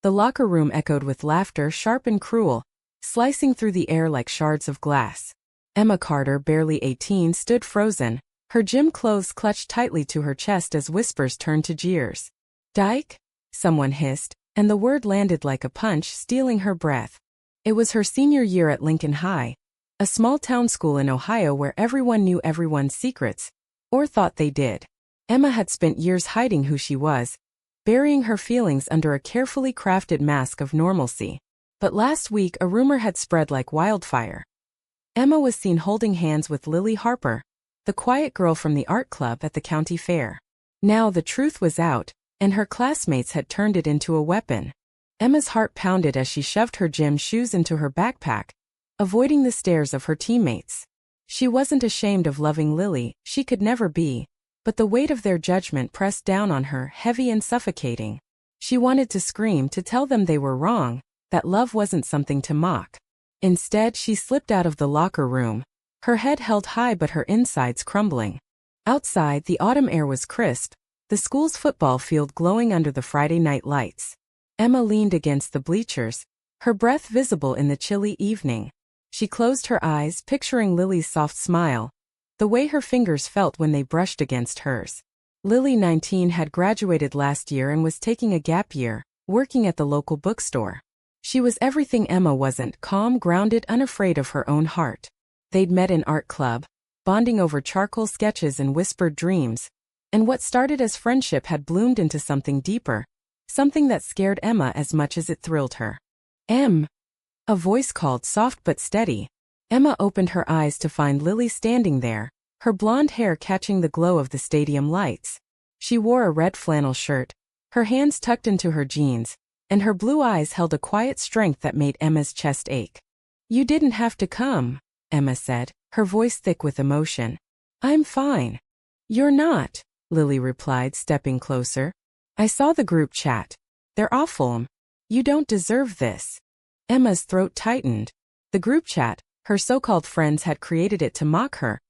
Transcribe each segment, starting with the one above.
The locker room echoed with laughter, sharp and cruel, slicing through the air like shards of glass. Emma Carter, barely 18, stood frozen, her gym clothes clutched tightly to her chest as whispers turned to jeers. "Dyke?" someone hissed, and the word landed like a punch, stealing her breath. It was her senior year at Lincoln High, a small-town school in Ohio where everyone knew everyone's secrets, or thought they did. Emma had spent years hiding who she was, burying her feelings under a carefully crafted mask of normalcy. But last week a rumor had spread like wildfire. Emma was seen holding hands with Lily Harper, the quiet girl from the art club at the county fair. Now the truth was out, and her classmates had turned it into a weapon. Emma's heart pounded as she shoved her gym shoes into her backpack, avoiding the stares of her teammates. She wasn't ashamed of loving Lily, she could never be, but the weight of their judgment pressed down on her, heavy and suffocating. She wanted to scream, to tell them they were wrong, that love wasn't something to mock. Instead, she slipped out of the locker room, her head held high but her insides crumbling. Outside, the autumn air was crisp, the school's football field glowing under the Friday night lights. Emma leaned against the bleachers, her breath visible in the chilly evening. She closed her eyes, picturing Lily's soft smile, the way her fingers felt when they brushed against hers. Lily, 19, had graduated last year and was taking a gap year, working at the local bookstore. She was everything Emma wasn't: calm, grounded, unafraid of her own heart. They'd met in art club, bonding over charcoal sketches and whispered dreams, and what started as friendship had bloomed into something deeper, something that scared Emma as much as it thrilled her. "Em!" A voice called, soft but steady. Emma opened her eyes to find Lily standing there, her blonde hair catching the glow of the stadium lights. She wore a red flannel shirt, her hands tucked into her jeans, and her blue eyes held a quiet strength that made Emma's chest ache. "You didn't have to come," Emma said, her voice thick with emotion. "I'm fine." "You're not," Lily replied, stepping closer. "I saw the group chat. They're awful. You don't deserve this." Emma's throat tightened. The group chat, her so-called friends had created it to mock her,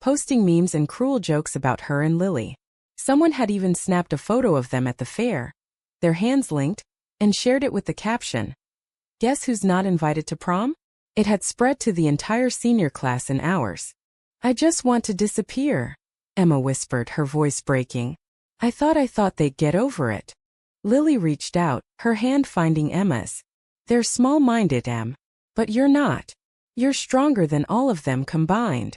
posting memes and cruel jokes about her and Lily. Someone had even snapped a photo of them at the fair, their hands linked, and shared it with the caption, "Guess who's not invited to prom?" It had spread to the entire senior class in hours. "I just want to disappear," Emma whispered, her voice breaking. I thought they'd get over it." Lily reached out, her hand finding Emma's. "They're small-minded, Em. But you're not. You're stronger than all of them combined."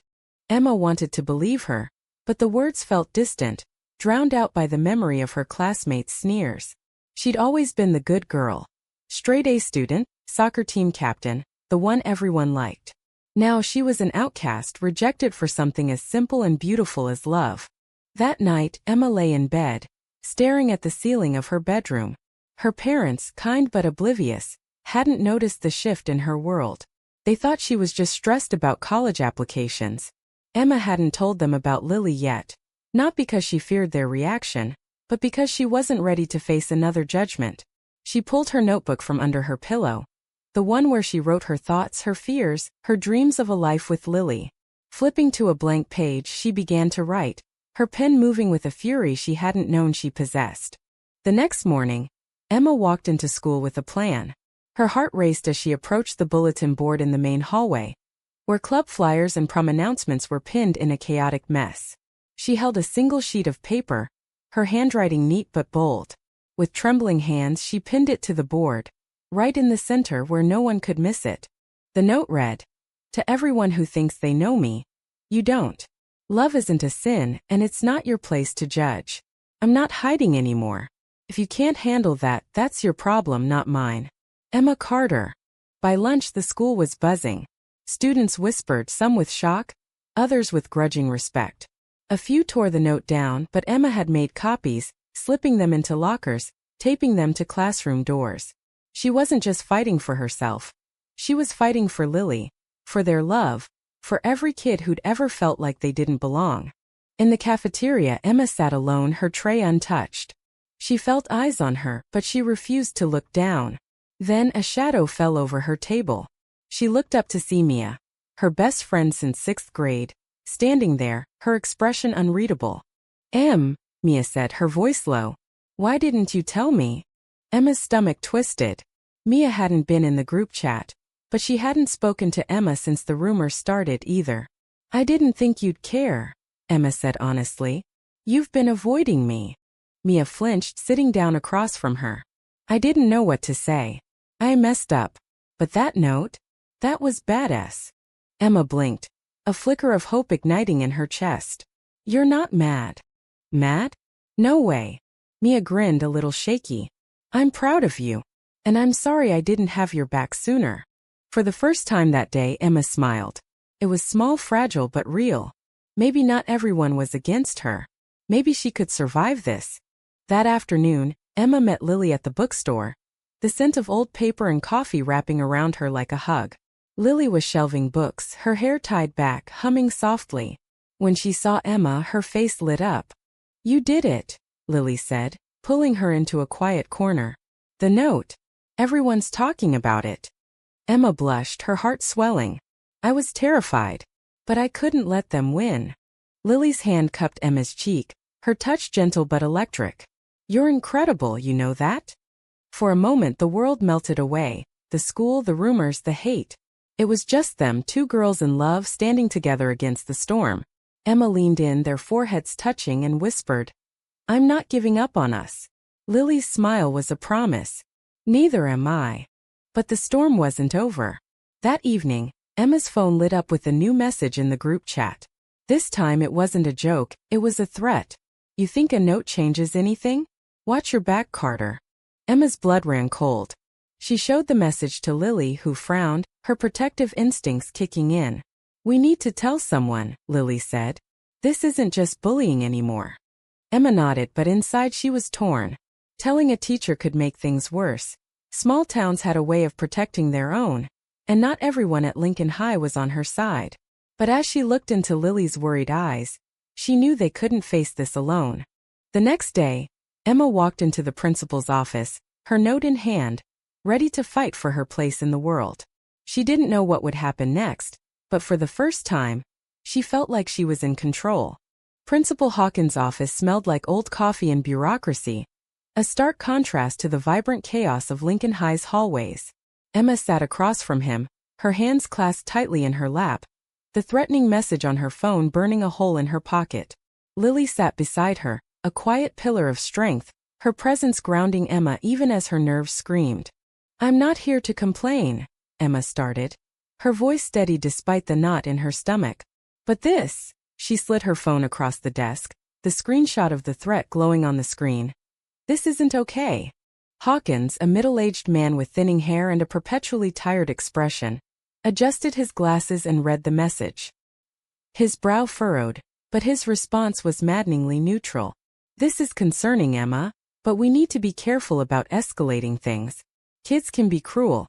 Emma wanted to believe her, but the words felt distant, drowned out by the memory of her classmates' sneers. She'd always been the good girl. Straight-A student, soccer team captain, the one everyone liked. Now she was an outcast, rejected for something as simple and beautiful as love. That night, Emma lay in bed, staring at the ceiling of her bedroom. Her parents, kind but oblivious, hadn't noticed the shift in her world. They thought she was just stressed about college applications. Emma hadn't told them about Lily yet, not because she feared their reaction, but because she wasn't ready to face another judgment. She pulled her notebook from under her pillow, the one where she wrote her thoughts, her fears, her dreams of a life with Lily. Flipping to a blank page, she began to write, her pen moving with a fury she hadn't known she possessed. The next morning, Emma walked into school with a plan. Her heart raced as she approached the bulletin board in the main hallway, where club flyers and prom announcements were pinned in a chaotic mess. She held a single sheet of paper, her handwriting neat but bold. With trembling hands, she pinned it to the board, right in the center where no one could miss it. The note read, "To everyone who thinks they know me, you don't. Love isn't a sin, and it's not your place to judge. I'm not hiding anymore. If you can't handle that, that's your problem, not mine. Emma Carter." By lunch, the school was buzzing. Students whispered, some with shock, others with grudging respect. A few tore the note down, but Emma had made copies, slipping them into lockers, taping them to classroom doors. She wasn't just fighting for herself. She was fighting for Lily, for their love, for every kid who'd ever felt like they didn't belong. In the cafeteria, Emma sat alone, her tray untouched. She felt eyes on her, but she refused to look down. Then a shadow fell over her table. She looked up to see Mia, her best friend since 6th grade, standing there, her expression unreadable. Mia said, her voice low. "Why didn't you tell me?" Emma's stomach twisted. Mia hadn't been in the group chat, but she hadn't spoken to Emma since the rumors started either. I didn't think you'd care, Emma said honestly. You've been avoiding me. Mia flinched, sitting down across from her. I didn't know what to say. I messed up. But that note? That was badass. Emma blinked, a flicker of hope igniting in her chest. You're not mad. Mad? No way. Mia grinned, a little shaky. I'm proud of you. And I'm sorry I didn't have your back sooner. For the first time that day, Emma smiled. It was small, fragile, but real. Maybe not everyone was against her. Maybe she could survive this. That afternoon, Emma met Lily at the bookstore, the scent of old paper and coffee wrapping around her like a hug. Lily was shelving books, her hair tied back, humming softly. When she saw Emma, her face lit up. You did it, Lily said, pulling her into a quiet corner. The note. Everyone's talking about it. Emma blushed, her heart swelling. I was terrified. But I couldn't let them win. Lily's hand cupped Emma's cheek, her touch gentle but electric. You're incredible, you know that? For a moment the world melted away, the school, the rumors, the hate. It was just them, two girls in love standing together against the storm. Emma leaned in, their foreheads touching, and whispered, I'm not giving up on us. Lily's smile was a promise. Neither am I. But the storm wasn't over. That evening, Emma's phone lit up with a new message in the group chat. This time it wasn't a joke, it was a threat. You think a note changes anything? Watch your back, Carter. Emma's blood ran cold. She showed the message to Lily, who frowned, her protective instincts kicking in. We need to tell someone, Lily said. This isn't just bullying anymore. Emma nodded, but inside she was torn. Telling a teacher could make things worse. Small towns had a way of protecting their own, and not everyone at Lincoln High was on her side. But as she looked into Lily's worried eyes, she knew they couldn't face this alone. The next day, Emma walked into the principal's office, her note in hand, ready to fight for her place in the world. She didn't know what would happen next, but for the first time, she felt like she was in control. Principal Hawkins' office smelled like old coffee and bureaucracy, a stark contrast to the vibrant chaos of Lincoln High's hallways. Emma sat across from him, her hands clasped tightly in her lap, the threatening message on her phone burning a hole in her pocket. Lily sat beside her, a quiet pillar of strength, her presence grounding Emma even as her nerves screamed. I'm not here to complain, Emma started, her voice steady despite the knot in her stomach. But this, she slid her phone across the desk, the screenshot of the threat glowing on the screen. This isn't okay. Hawkins, a middle-aged man with thinning hair and a perpetually tired expression, adjusted his glasses and read the message. His brow furrowed, but his response was maddeningly neutral. This is concerning, Emma, but we need to be careful about escalating things. Kids can be cruel,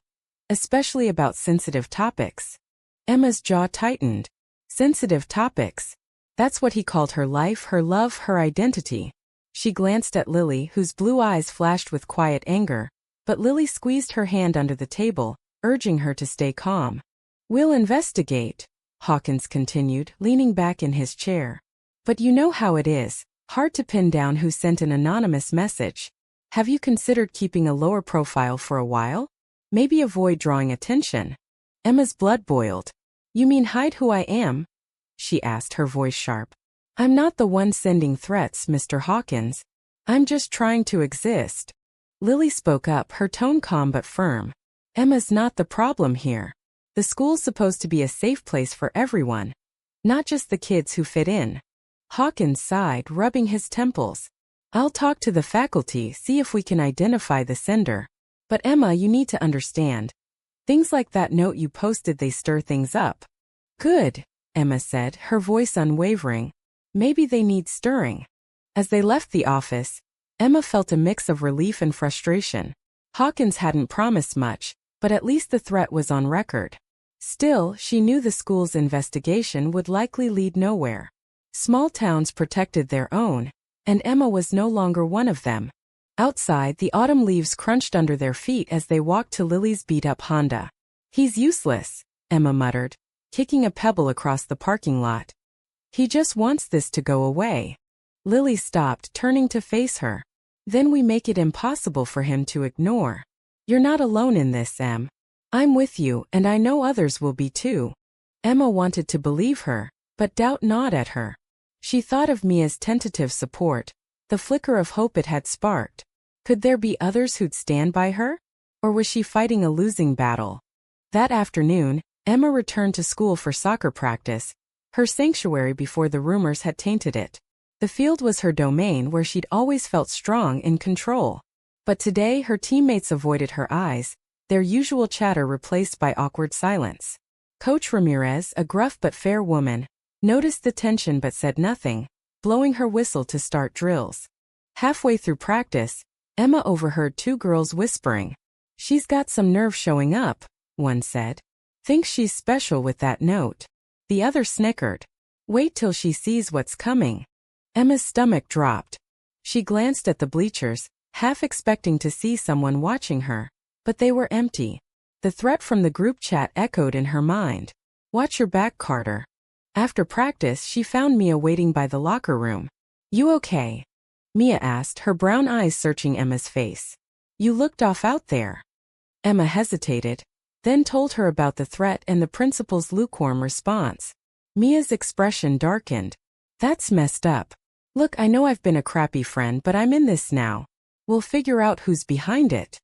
especially about sensitive topics. Emma's jaw tightened. Sensitive topics. That's what he called her life, her love, her identity. She glanced at Lily, whose blue eyes flashed with quiet anger, but Lily squeezed her hand under the table, urging her to stay calm. We'll investigate, Hawkins continued, leaning back in his chair. But you know how it is, hard to pin down who sent an anonymous message. Have you considered keeping a lower profile for a while? Maybe avoid drawing attention. Emma's blood boiled. You mean hide who I am? She asked, her voice sharp. I'm not the one sending threats, Mr. Hawkins. I'm just trying to exist. Lily spoke up, her tone calm but firm. Emma's not the problem here. The school's supposed to be a safe place for everyone, not just the kids who fit in. Hawkins sighed, rubbing his temples. I'll talk to the faculty, see if we can identify the sender. But Emma, you need to understand. Things like that note you posted, they stir things up. Good, Emma said, her voice unwavering. Maybe they need stirring. As they left the office, Emma felt a mix of relief and frustration. Hawkins hadn't promised much, but at least the threat was on record. Still, she knew the school's investigation would likely lead nowhere. Small towns protected their own, and Emma was no longer one of them. Outside, the autumn leaves crunched under their feet as they walked to Lily's beat-up Honda. He's useless, Emma muttered, kicking a pebble across the parking lot. He just wants this to go away. Lily stopped, turning to face her. Then we make it impossible for him to ignore. You're not alone in this, Em. I'm with you, and I know others will be too. Emma wanted to believe her, but doubt gnawed at her. She thought of Mia's tentative support, the flicker of hope it had sparked. Could there be others who'd stand by her? Or was she fighting a losing battle? That afternoon, Emma returned to school for soccer practice, her sanctuary before the rumors had tainted it. The field was her domain where she'd always felt strong in control. But today her teammates avoided her eyes, their usual chatter replaced by awkward silence. Coach Ramirez, a gruff but fair woman, noticed the tension but said nothing, blowing her whistle to start drills. Halfway through practice, Emma overheard two girls whispering. "She's got some nerve showing up," one said. "Thinks she's special with that note." The other snickered. "Wait till she sees what's coming." Emma's stomach dropped. She glanced at the bleachers, half expecting to see someone watching her, but they were empty. The threat from the group chat echoed in her mind. "Watch your back, Carter." After practice, she found Mia waiting by the locker room. "You okay?" Mia asked, her brown eyes searching Emma's face. "You looked off out there." Emma hesitated, then told her about the threat and the principal's lukewarm response. Mia's expression darkened. "That's messed up. Look, I know I've been a crappy friend, but I'm in this now. We'll figure out who's behind it."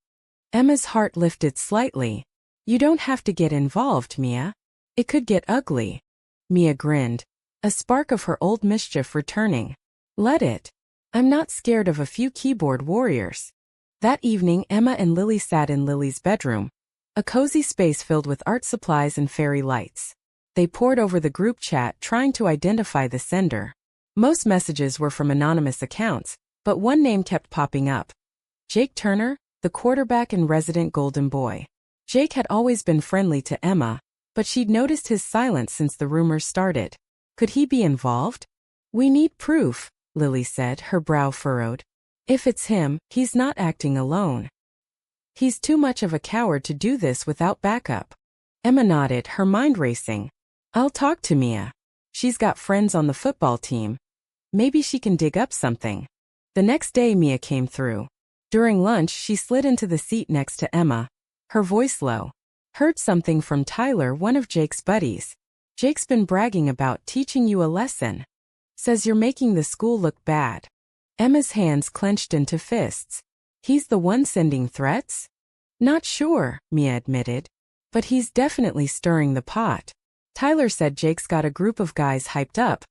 Emma's heart lifted slightly. "You don't have to get involved, Mia. It could get ugly." Mia grinned, a spark of her old mischief returning. "Let it. I'm not scared of a few keyboard warriors." That evening, Emma and Lily sat in Lily's bedroom, a cozy space filled with art supplies and fairy lights. They pored over the group chat, trying to identify the sender. Most messages were from anonymous accounts, but one name kept popping up. Jake Turner, the quarterback and resident Golden Boy. Jake had always been friendly to Emma, but she'd noticed his silence since the rumors started. Could he be involved? "We need proof," Lily said, her brow furrowed. "If it's him, he's not acting alone. He's too much of a coward to do this without backup." Emma nodded, her mind racing. "I'll talk to Mia. She's got friends on the football team. Maybe she can dig up something." The next day Mia came through. During lunch she slid into the seat next to Emma, her voice low. "Heard something from Tyler, one of Jake's buddies. Jake's been bragging about teaching you a lesson. Says you're making the school look bad." Emma's hands clenched into fists. "He's the one sending threats?" "Not sure," Mia admitted. "But he's definitely stirring the pot. Tyler said Jake's got a group of guys hyped up,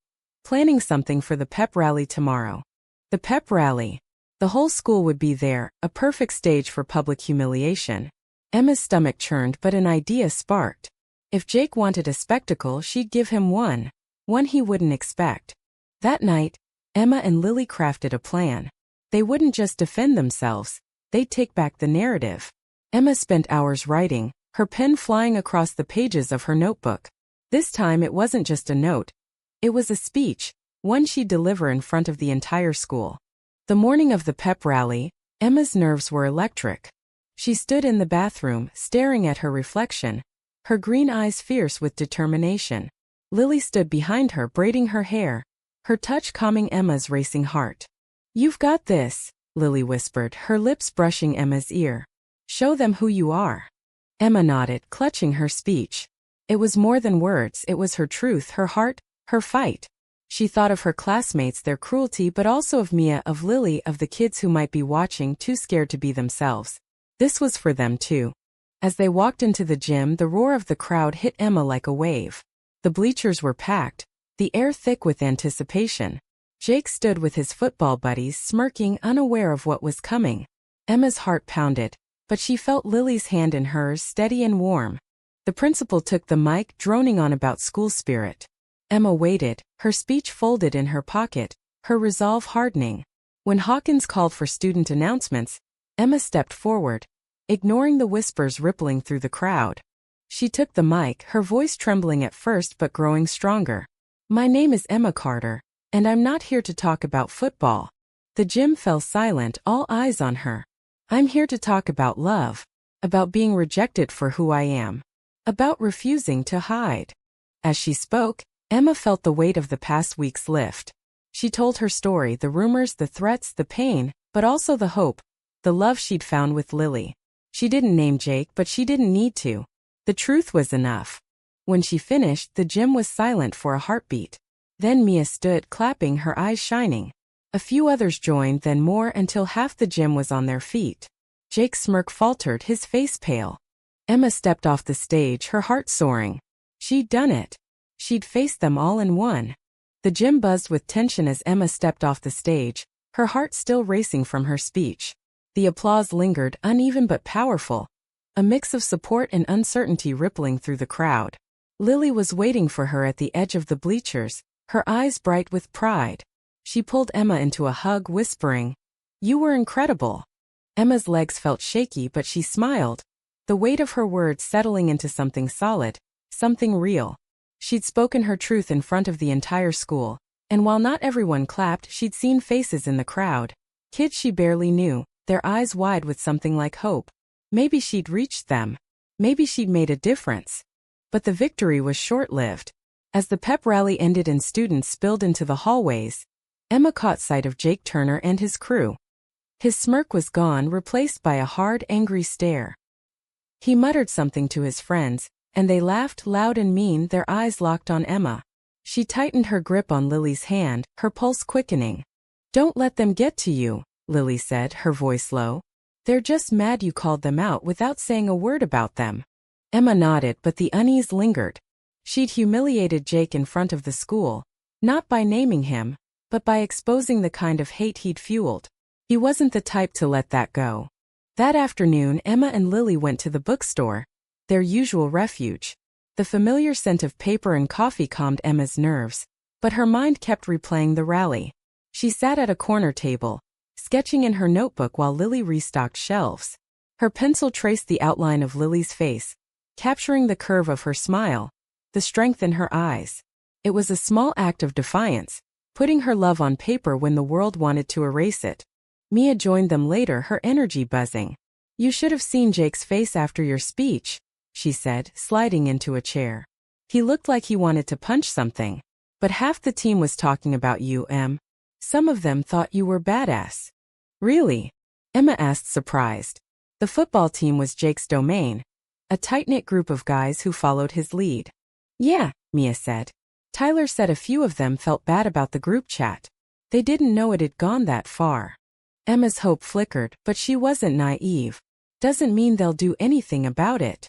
planning something for the pep rally tomorrow." The pep rally. The whole school would be there, a perfect stage for public humiliation. Emma's stomach churned, but an idea sparked. If Jake wanted a spectacle, she'd give him one he wouldn't expect. That night, Emma and Lily crafted a plan. They wouldn't just defend themselves, they'd take back the narrative. Emma spent hours writing, her pen flying across the pages of her notebook. This time it wasn't just a note. It was a speech, one she'd deliver in front of the entire school. The morning of the pep rally, Emma's nerves were electric. She stood in the bathroom, staring at her reflection, her green eyes fierce with determination. Lily stood behind her, braiding her hair, her touch calming Emma's racing heart. "You've got this," Lily whispered, her lips brushing Emma's ear. "Show them who you are." Emma nodded, clutching her speech. It was more than words, it was her truth, her heart, her fight. She thought of her classmates, their cruelty, but also of Mia, of Lily, of the kids who might be watching, too scared to be themselves. This was for them too. As they walked into the gym, the roar of the crowd hit Emma like a wave. The bleachers were packed, the air thick with anticipation. Jake stood with his football buddies, smirking, unaware of what was coming. Emma's heart pounded, but she felt Lily's hand in hers, steady and warm. The principal took the mic, droning on about school spirit. Emma waited, her speech folded in her pocket, her resolve hardening. When Hawkins called for student announcements, Emma stepped forward, ignoring the whispers rippling through the crowd. She took the mic, her voice trembling at first but growing stronger. "My name is Emma Carter, and I'm not here to talk about football." The gym fell silent, all eyes on her. "I'm here to talk about love, about being rejected for who I am, about refusing to hide." As she spoke, Emma felt the weight of the past weeks lift. She told her story, the rumors, the threats, the pain, but also the hope, the love she'd found with Lily. She didn't name Jake, but she didn't need to. The truth was enough. When she finished, the gym was silent for a heartbeat. Then Mia stood, clapping, her eyes shining. A few others joined, then more, until half the gym was on their feet. Jake's smirk faltered, his face pale. Emma stepped off the stage, her heart soaring. She'd done it. She'd faced them all and won. The gym buzzed with tension as Emma stepped off the stage, her heart still racing from her speech. The applause lingered, uneven but powerful, a mix of support and uncertainty rippling through the crowd. Lily was waiting for her at the edge of the bleachers, her eyes bright with pride. She pulled Emma into a hug, whispering, "You were incredible." Emma's legs felt shaky, but she smiled, the weight of her words settling into something solid, something real. She'd spoken her truth in front of the entire school, and while not everyone clapped, she'd seen faces in the crowd. Kids she barely knew, their eyes wide with something like hope. Maybe she'd reached them. Maybe she'd made a difference. But the victory was short-lived. As the pep rally ended and students spilled into the hallways, Emma caught sight of Jake Turner and his crew. His smirk was gone, replaced by a hard, angry stare. He muttered something to his friends, and they laughed loud and mean, their eyes locked on Emma. She tightened her grip on Lily's hand, her pulse quickening. "Don't let them get to you," Lily said, her voice low. "They're just mad you called them out without saying a word about them." Emma nodded, but the unease lingered. She'd humiliated Jake in front of the school, not by naming him, but by exposing the kind of hate he'd fueled. He wasn't the type to let that go. That afternoon, Emma and Lily went to the bookstore, their usual refuge. The familiar scent of paper and coffee calmed Emma's nerves, but her mind kept replaying the rally. She sat at a corner table, sketching in her notebook while Lily restocked shelves. Her pencil traced the outline of Lily's face, capturing the curve of her smile, the strength in her eyes. It was a small act of defiance, putting her love on paper when the world wanted to erase it. Mia joined them later, her energy buzzing. "You should have seen Jake's face after your speech," she said, sliding into a chair. "He looked like he wanted to punch something. But half the team was talking about you, Em. Some of them thought you were badass." "Really?" Emma asked, surprised. The football team was Jake's domain, a tight-knit group of guys who followed his lead. "Yeah," Mia said. Tyler said a few of them felt bad about the group chat. They didn't know it had gone that far. Emma's hope flickered, but she wasn't naive. "Doesn't mean they'll do anything about it."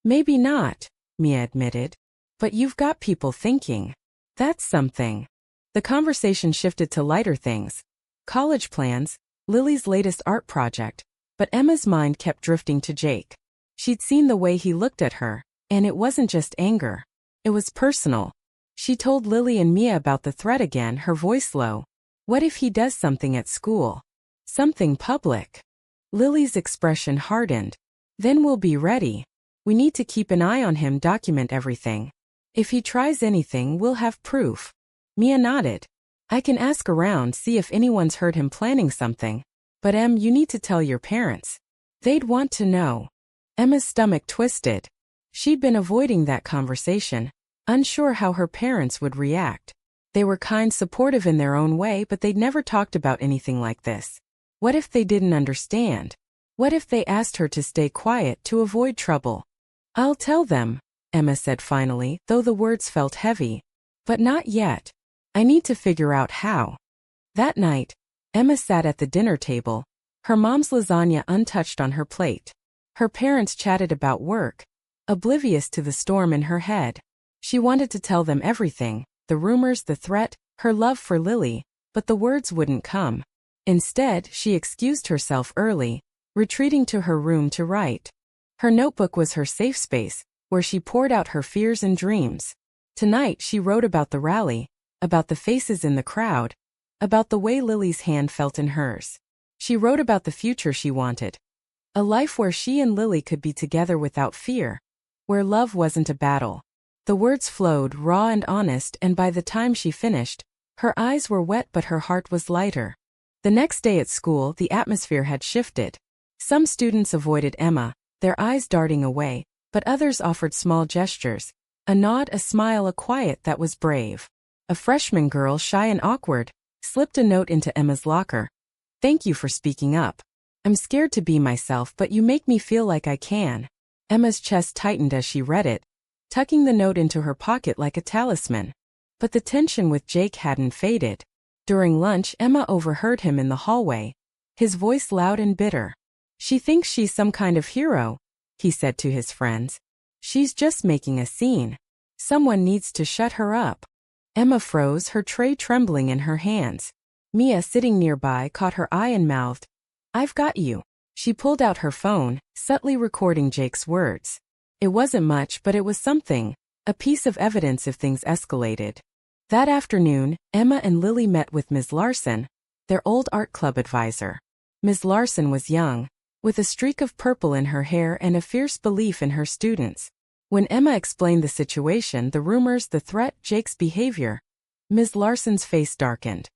"Maybe not," Mia admitted. "But you've got people thinking. That's something." The conversation shifted to lighter things. College plans, Lily's latest art project, but Emma's mind kept drifting to Jake. She'd seen the way he looked at her, and it wasn't just anger. It was personal. She told Lily and Mia about the threat again, her voice low. "What if he does something at school? Something public?" Lily's expression hardened. "Then we'll be ready. We need to keep an eye on him, document everything. If he tries anything, we'll have proof." Mia nodded. "I can ask around, see if anyone's heard him planning something. But Em, you need to tell your parents. They'd want to know." Emma's stomach twisted. She'd been avoiding that conversation, unsure how her parents would react. They were kind, supportive in their own way, but they'd never talked about anything like this. What if they didn't understand? What if they asked her to stay quiet to avoid trouble? "I'll tell them," Emma said finally, though the words felt heavy. "But not yet. I need to figure out how." That night, Emma sat at the dinner table, her mom's lasagna untouched on her plate. Her parents chatted about work, oblivious to the storm in her head. She wanted to tell them everything, the rumors, the threat, her love for Lily, but the words wouldn't come. Instead, she excused herself early, retreating to her room to write. Her notebook was her safe space, where she poured out her fears and dreams. Tonight she wrote about the rally, about the faces in the crowd, about the way Lily's hand felt in hers. She wrote about the future she wanted. A life where she and Lily could be together without fear, where love wasn't a battle. The words flowed raw and honest, and by the time she finished, her eyes were wet but her heart was lighter. The next day at school, the atmosphere had shifted. Some students avoided Emma, their eyes darting away, but others offered small gestures, a nod, a smile, a quiet that was brave. A freshman girl, shy and awkward, slipped a note into Emma's locker. Thank you for speaking up. I'm scared to be myself, but you make me feel like I can. Emma's chest tightened as she read it, tucking the note into her pocket like a talisman. But the tension with Jake hadn't faded. During lunch, Emma overheard him in the hallway, his voice loud and bitter. She thinks she's some kind of hero, he said to his friends. She's just making a scene. Someone needs to shut her up. Emma froze, her tray trembling in her hands. Mia, sitting nearby, caught her eye and mouthed, "I've got you." She pulled out her phone, subtly recording Jake's words. It wasn't much, but it was something, a piece of evidence if things escalated. That afternoon, Emma and Lily met with Ms. Larson, their old art club advisor. Ms. Larson was young, with a streak of purple in her hair and a fierce belief in her students. When Emma explained the situation, the rumors, the threat, Jake's behavior, Ms. Larson's face darkened.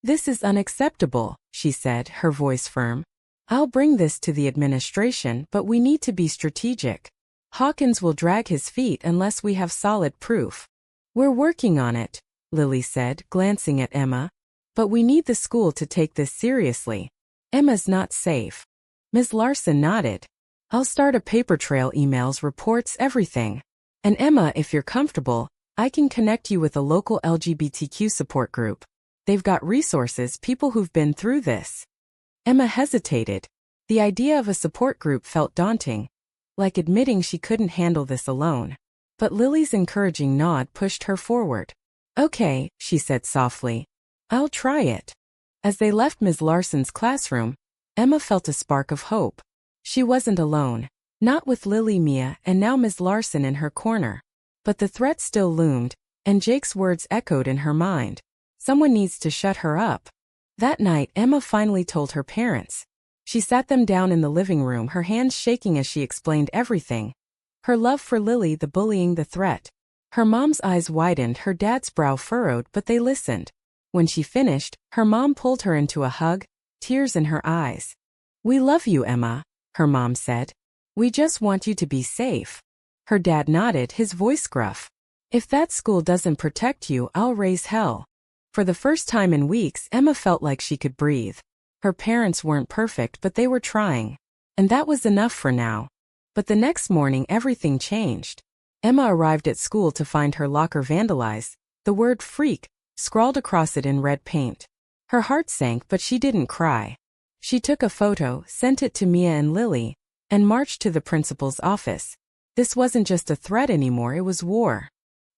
"This is unacceptable," she said, her voice firm. "I'll bring this to the administration, but we need to be strategic. Hawkins will drag his feet unless we have solid proof." "We're working on it," Lily said, glancing at Emma. "But we need the school to take this seriously. Emma's not safe." Ms. Larson nodded. "I'll start a paper trail, emails, reports, everything. And Emma, if you're comfortable, I can connect you with a local LGBTQ support group. They've got resources, people who've been through this." Emma hesitated. The idea of a support group felt daunting, like admitting she couldn't handle this alone. But Lily's encouraging nod pushed her forward. "Okay," she said softly. "I'll try it." As they left Ms. Larson's classroom, Emma felt a spark of hope. She wasn't alone, not with Lily, Mia, and now Ms. Larson in her corner. But the threat still loomed, and Jake's words echoed in her mind. Someone needs to shut her up. That night, Emma finally told her parents. She sat them down in the living room, her hands shaking as she explained everything. Her love for Lily, the bullying, the threat. Her mom's eyes widened, her dad's brow furrowed, but they listened. When she finished, her mom pulled her into a hug, tears in her eyes. "We love you, Emma," her mom said. "We just want you to be safe." Her dad nodded, his voice gruff. "If that school doesn't protect you, I'll raise hell." For the first time in weeks, Emma felt like she could breathe. Her parents weren't perfect, but they were trying. And that was enough for now. But the next morning, everything changed. Emma arrived at school to find her locker vandalized, the word "freak" scrawled across it in red paint. Her heart sank, but she didn't cry. She took a photo, sent it to Mia and Lily, and marched to the principal's office. This wasn't just a threat anymore, it was war.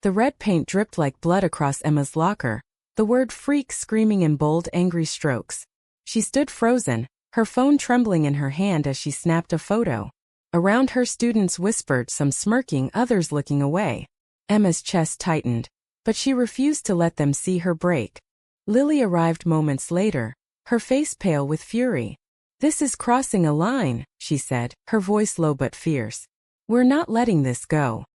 The red paint dripped like blood across Emma's locker, the word "freak" screaming in bold, angry strokes. She stood frozen, her phone trembling in her hand as she snapped a photo. Around her, students whispered, some smirking, others looking away. Emma's chest tightened, but she refused to let them see her break. Lily arrived moments later, her face pale with fury. "This is crossing a line," she said, her voice low but fierce. "We're not letting this go."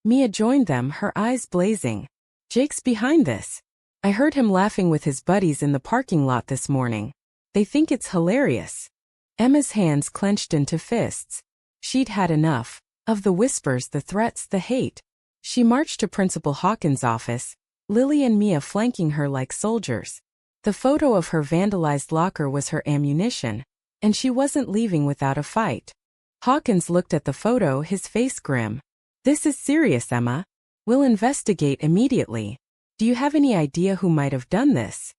Mia joined them, her eyes blazing. "Jake's behind this. I heard him laughing with his buddies in the parking lot this morning. They think it's hilarious." Emma's hands clenched into fists. She'd had enough. Of the whispers, the threats, the hate. She marched to Principal Hawkins' office, Lily and Mia flanking her like soldiers. The photo of her vandalized locker was her ammunition, and she wasn't leaving without a fight. Hawkins looked at the photo, his face grim. "This is serious, Emma. We'll investigate immediately. Do you have any idea who might have done this?"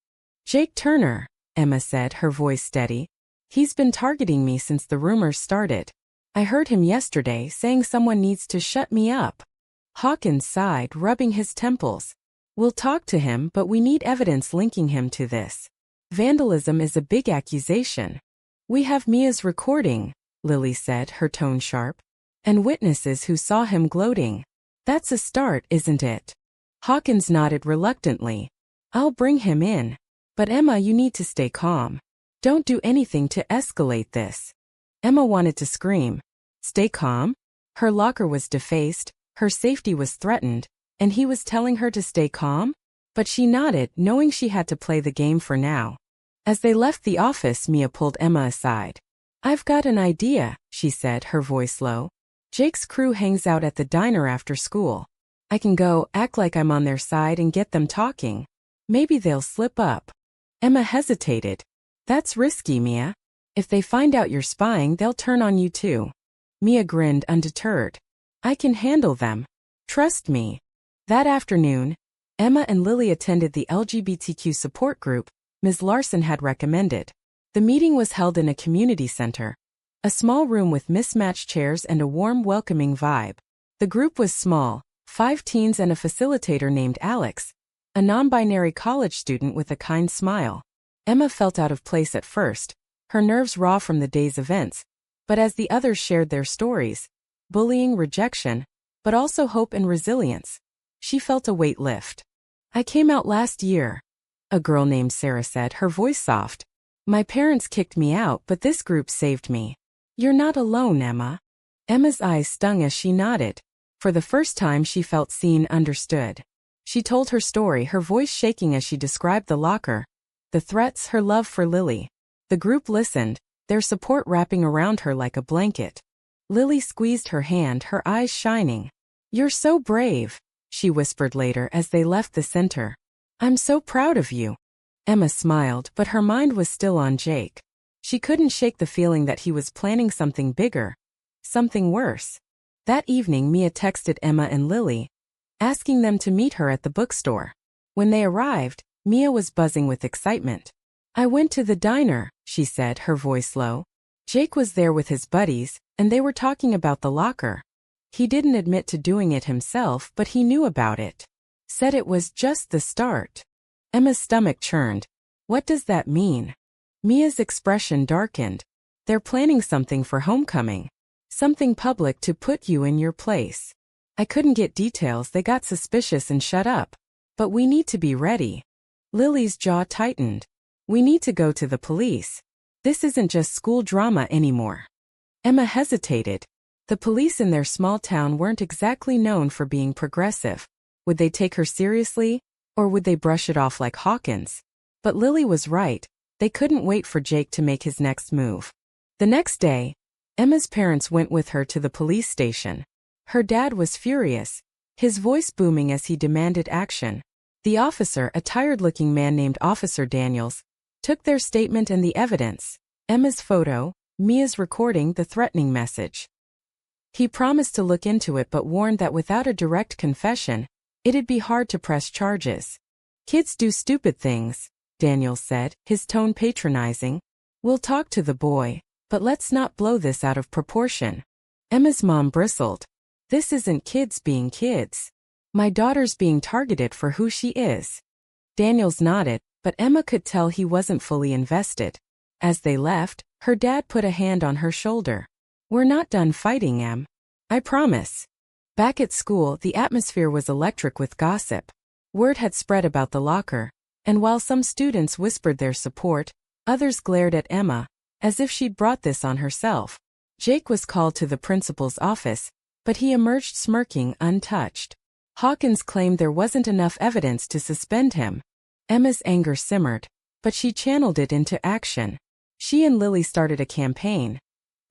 "Jake Turner," Emma said, her voice steady. "He's been targeting me since the rumors started. I heard him yesterday saying someone needs to shut me up." Hawkins sighed, rubbing his temples. "We'll talk to him, but we need evidence linking him to this. Vandalism is a big accusation." "We have Mia's recording," Lily said, her tone sharp. "And witnesses who saw him gloating. That's a start, isn't it?" Hawkins nodded reluctantly. "I'll bring him in. But Emma, you need to stay calm. Don't do anything to escalate this." Emma wanted to scream. Stay calm? Her locker was defaced, her safety was threatened, and he was telling her to stay calm? But she nodded, knowing she had to play the game for now. As they left the office, Mia pulled Emma aside. "I've got an idea," she said, her voice low. "Jake's crew hangs out at the diner after school. I can go, act like I'm on their side and get them talking. Maybe they'll slip up." Emma hesitated. That's risky, Mia. If they find out you're spying, they'll turn on you too. Mia grinned undeterred. I can handle them. Trust me. That afternoon, Emma and Lily attended the LGBTQ support group Ms. Larson had recommended. The meeting was held in a community center, a small room with mismatched chairs and a warm, welcoming vibe. The group was small, 5 teens and a facilitator named Alex, a non-binary college student with a kind smile. Emma felt out of place at first, her nerves raw from the day's events, but as the others shared their stories, bullying, rejection, but also hope and resilience, she felt a weight lift. I came out last year, a girl named Sarah said, her voice soft. My parents kicked me out, but this group saved me. You're not alone, Emma. Emma's eyes stung as she nodded. For the first time she felt seen, understood. She told her story, her voice shaking as she described the locker, the threats, her love for Lily. The group listened, their support wrapping around her like a blanket. Lily squeezed her hand, her eyes shining. You're so brave, she whispered later as they left the center. I'm so proud of you. Emma smiled, but her mind was still on Jake. She couldn't shake the feeling that he was planning something bigger, something worse. That evening Mia texted Emma and Lily, asking them to meet her at the bookstore. When they arrived, Mia was buzzing with excitement. I went to the diner, she said, her voice low. Jake was there with his buddies, and they were talking about the locker. He didn't admit to doing it himself, but he knew about it. Said it was just the start. Emma's stomach churned. What does that mean? Mia's expression darkened. They're planning something for homecoming. Something public to put you in your place. I couldn't get details, they got suspicious and shut up. But we need to be ready. Lily's jaw tightened. We need to go to the police. This isn't just school drama anymore. Emma hesitated. The police in their small town weren't exactly known for being progressive. Would they take her seriously, or would they brush it off like Hawkins? But Lily was right. They couldn't wait for Jake to make his next move. The next day, Emma's parents went with her to the police station. Her dad was furious, his voice booming as he demanded action. The officer, a tired-looking man named Officer Daniels, took their statement and the evidence, Emma's photo, Mia's recording, the threatening message. He promised to look into it but warned that without a direct confession, it'd be hard to press charges. Kids do stupid things, Daniels said, his tone patronizing. We'll talk to the boy, but let's not blow this out of proportion. Emma's mom bristled. This isn't kids being kids. My daughter's being targeted for who she is. Daniels nodded, but Emma could tell he wasn't fully invested. As they left, her dad put a hand on her shoulder. We're not done fighting, Em. I promise. Back at school, the atmosphere was electric with gossip. Word had spread about the locker, and while some students whispered their support, others glared at Emma, as if she'd brought this on herself. Jake was called to the principal's office, but he emerged smirking, untouched. Hawkins claimed there wasn't enough evidence to suspend him. Emma's anger simmered, but she channeled it into action. She and Lily started a campaign,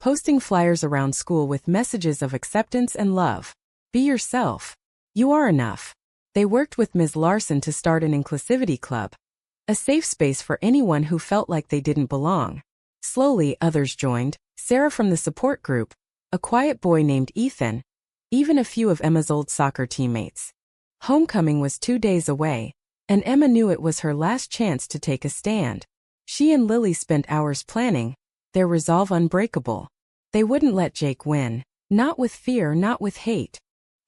posting flyers around school with messages of acceptance and love. Be yourself. You are enough. They worked with Ms. Larson to start an inclusivity club, a safe space for anyone who felt like they didn't belong. Slowly, others joined, Sarah from the support group, a quiet boy named Ethan, even a few of Emma's old soccer teammates. Homecoming was 2 days away, and Emma knew it was her last chance to take a stand. She and Lily spent hours planning, their resolve unbreakable. They wouldn't let Jake win, not with fear, not with hate.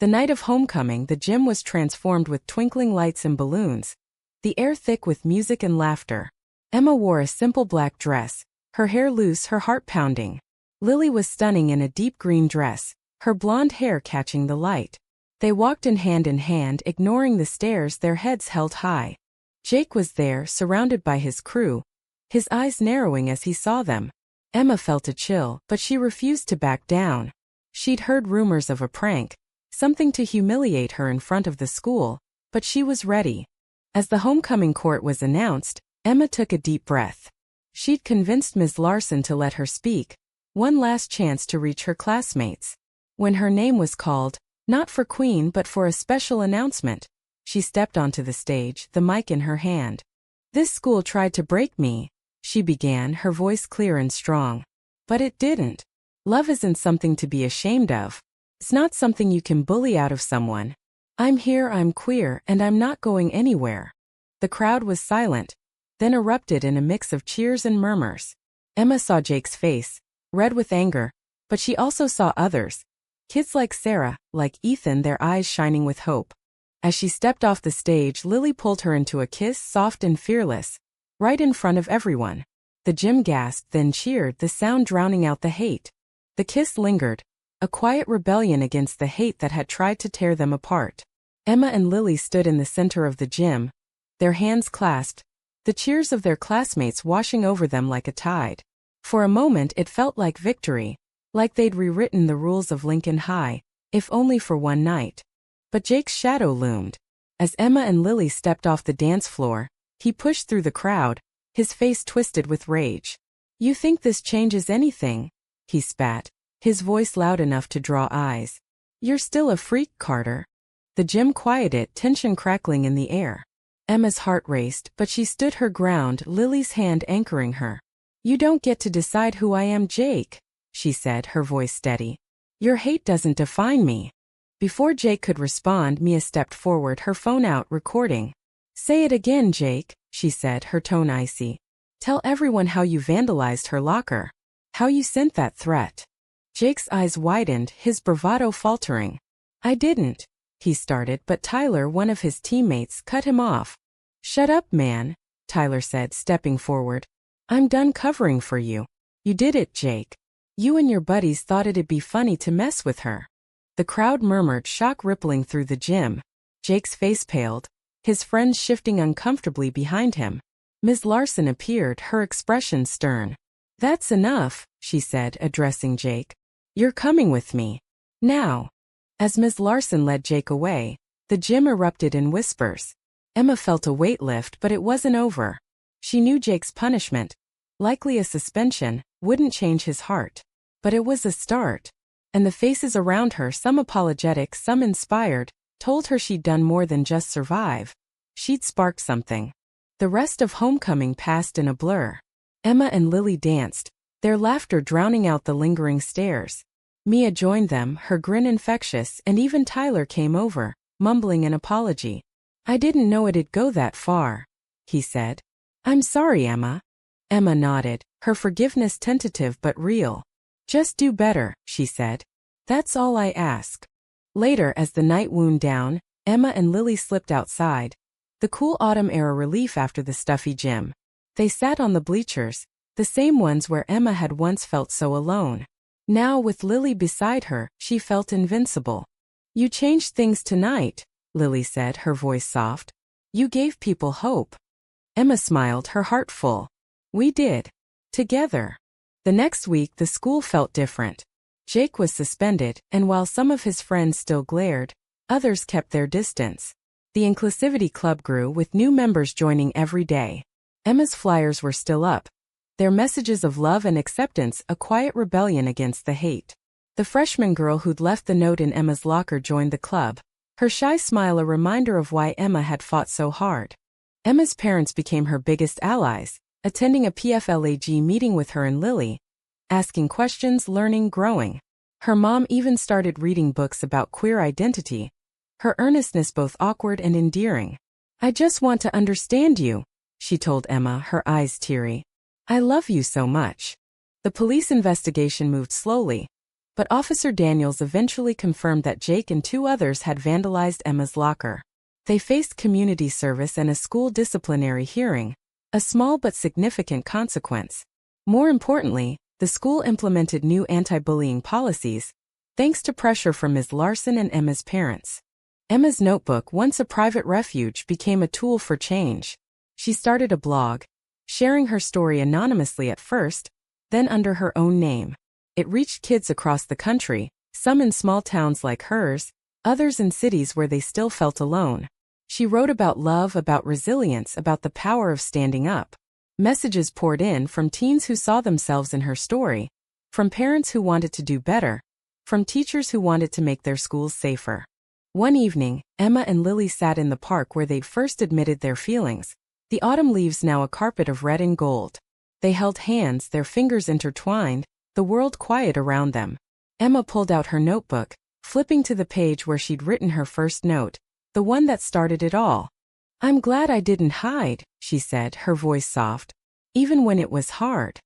The night of homecoming, the gym was transformed with twinkling lights and balloons, the air thick with music and laughter. Emma wore a simple black dress, her hair loose, her heart pounding. Lily was stunning in a deep green dress, her blonde hair catching the light. They walked in hand, ignoring the stares, their heads held high. Jake was there, surrounded by his crew, his eyes narrowing as he saw them. Emma felt a chill, but she refused to back down. She'd heard rumors of a prank, something to humiliate her in front of the school, but she was ready. As the homecoming court was announced, Emma took a deep breath. She'd convinced Ms. Larson to let her speak, one last chance to reach her classmates. When her name was called, not for queen but for a special announcement, she stepped onto the stage, the mic in her hand. This school tried to break me, she began, her voice clear and strong. But it didn't. Love isn't something to be ashamed of. It's not something you can bully out of someone. I'm here, I'm queer, and I'm not going anywhere. The crowd was silent, then erupted in a mix of cheers and murmurs. Emma saw Jake's face, red with anger, but she also saw others. Kids like Sarah, like Ethan, their eyes shining with hope. As she stepped off the stage, Lily pulled her into a kiss, soft and fearless, right in front of everyone. The gym gasped, then cheered, the sound drowning out the hate. The kiss lingered, a quiet rebellion against the hate that had tried to tear them apart. Emma and Lily stood in the center of the gym, their hands clasped, the cheers of their classmates washing over them like a tide. For a moment it felt like victory, like they'd rewritten the rules of Lincoln High, if only for one night. But Jake's shadow loomed. As Emma and Lily stepped off the dance floor, he pushed through the crowd, his face twisted with rage. "You think this changes anything?" he spat, his voice loud enough to draw eyes. "You're still a freak, Carter." The gym quieted, tension crackling in the air. Emma's heart raced, but she stood her ground, Lily's hand anchoring her. "You don't get to decide who I am, Jake," she said, her voice steady. "Your hate doesn't define me." Before Jake could respond, Mia stepped forward, her phone out, recording. "Say it again, Jake," she said, her tone icy. "Tell everyone how you vandalized her locker. How you sent that threat." Jake's eyes widened, his bravado faltering. "I didn't," he started, but Tyler, one of his teammates, cut him off. "Shut up, man," Tyler said, stepping forward. "I'm done covering for you. You did it, Jake. You and your buddies thought it'd be funny to mess with her." The crowd murmured, shock rippling through the gym. Jake's face paled, his friends shifting uncomfortably behind him. Ms. Larson appeared, her expression stern. "That's enough," she said, addressing Jake. "You're coming with me. Now." As Ms. Larson led Jake away, the gym erupted in whispers. Emma felt a weight lift, but it wasn't over. She knew Jake's punishment, likely a suspension, wouldn't change his heart. But it was a start. And the faces around her, some apologetic, some inspired, told her she'd done more than just survive. She'd sparked something. The rest of homecoming passed in a blur. Emma and Lily danced, their laughter drowning out the lingering stares. Mia joined them, her grin infectious, and even Tyler came over, mumbling an apology. "I didn't know it'd go that far," he said. "I'm sorry, Emma." Emma nodded, her forgiveness tentative but real. "Just do better," she said. "That's all I ask." Later, as the night wound down, Emma and Lily slipped outside. The cool autumn air a relief after the stuffy gym. They sat on the bleachers, the same ones where Emma had once felt so alone. Now, with Lily beside her, she felt invincible. "You changed things tonight," Lily said, her voice soft. "You gave people hope." Emma smiled, her heart full. "We did. Together." The next week the school felt different. Jake was suspended, and while some of his friends still glared, others kept their distance. The Inclusivity Club grew, with new members joining every day. Emma's flyers were still up, their messages of love and acceptance a quiet rebellion against the hate. The freshman girl who'd left the note in Emma's locker joined the club, her shy smile a reminder of why Emma had fought so hard. Emma's parents became her biggest allies, attending a PFLAG meeting with her and Lily, asking questions, learning, growing. Her mom even started reading books about queer identity, her earnestness both awkward and endearing. "I just want to understand you," she told Emma, her eyes teary. "I love you so much." The police investigation moved slowly, but Officer Daniels eventually confirmed that Jake and two others had vandalized Emma's locker. They faced community service and a school disciplinary hearing, a small but significant consequence. More importantly, the school implemented new anti-bullying policies, thanks to pressure from Ms. Larson and Emma's parents. Emma's notebook, once a private refuge, became a tool for change. She started a blog, sharing her story anonymously at first, then under her own name. It reached kids across the country, some in small towns like hers, others in cities where they still felt alone. She wrote about love, about resilience, about the power of standing up. Messages poured in from teens who saw themselves in her story, from parents who wanted to do better, from teachers who wanted to make their schools safer. One evening, Emma and Lily sat in the park where they'd first admitted their feelings, the autumn leaves now a carpet of red and gold. They held hands, their fingers intertwined, the world quiet around them. Emma pulled out her notebook, flipping to the page where she'd written her first note, the one that started it all. "I'm glad I didn't hide," she said, her voice soft, "even when it was hard."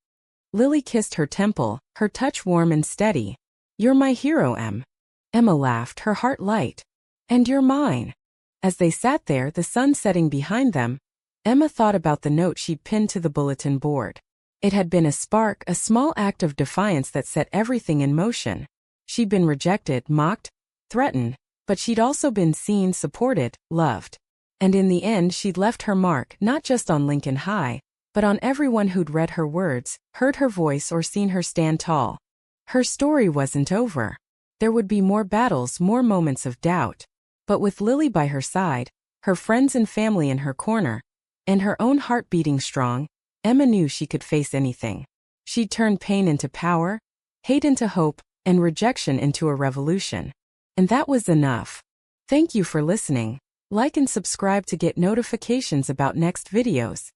Lily kissed her temple, her touch warm and steady. "You're my hero, Em." Emma laughed, her heart light. "And you're mine." As they sat there, the sun setting behind them, Emma thought about the note she'd pinned to the bulletin board. It had been a spark, a small act of defiance that set everything in motion. She'd been rejected, mocked, threatened, but she'd also been seen, supported, loved. And in the end, she'd left her mark, not just on Lincoln High, but on everyone who'd read her words, heard her voice, or seen her stand tall. Her story wasn't over. There would be more battles, more moments of doubt. But with Lily by her side, her friends and family in her corner, and her own heart beating strong, Emma knew she could face anything. She'd turned pain into power, hate into hope, and rejection into a revolution. And that was enough. Thank you for listening. Like and subscribe to get notifications about next videos.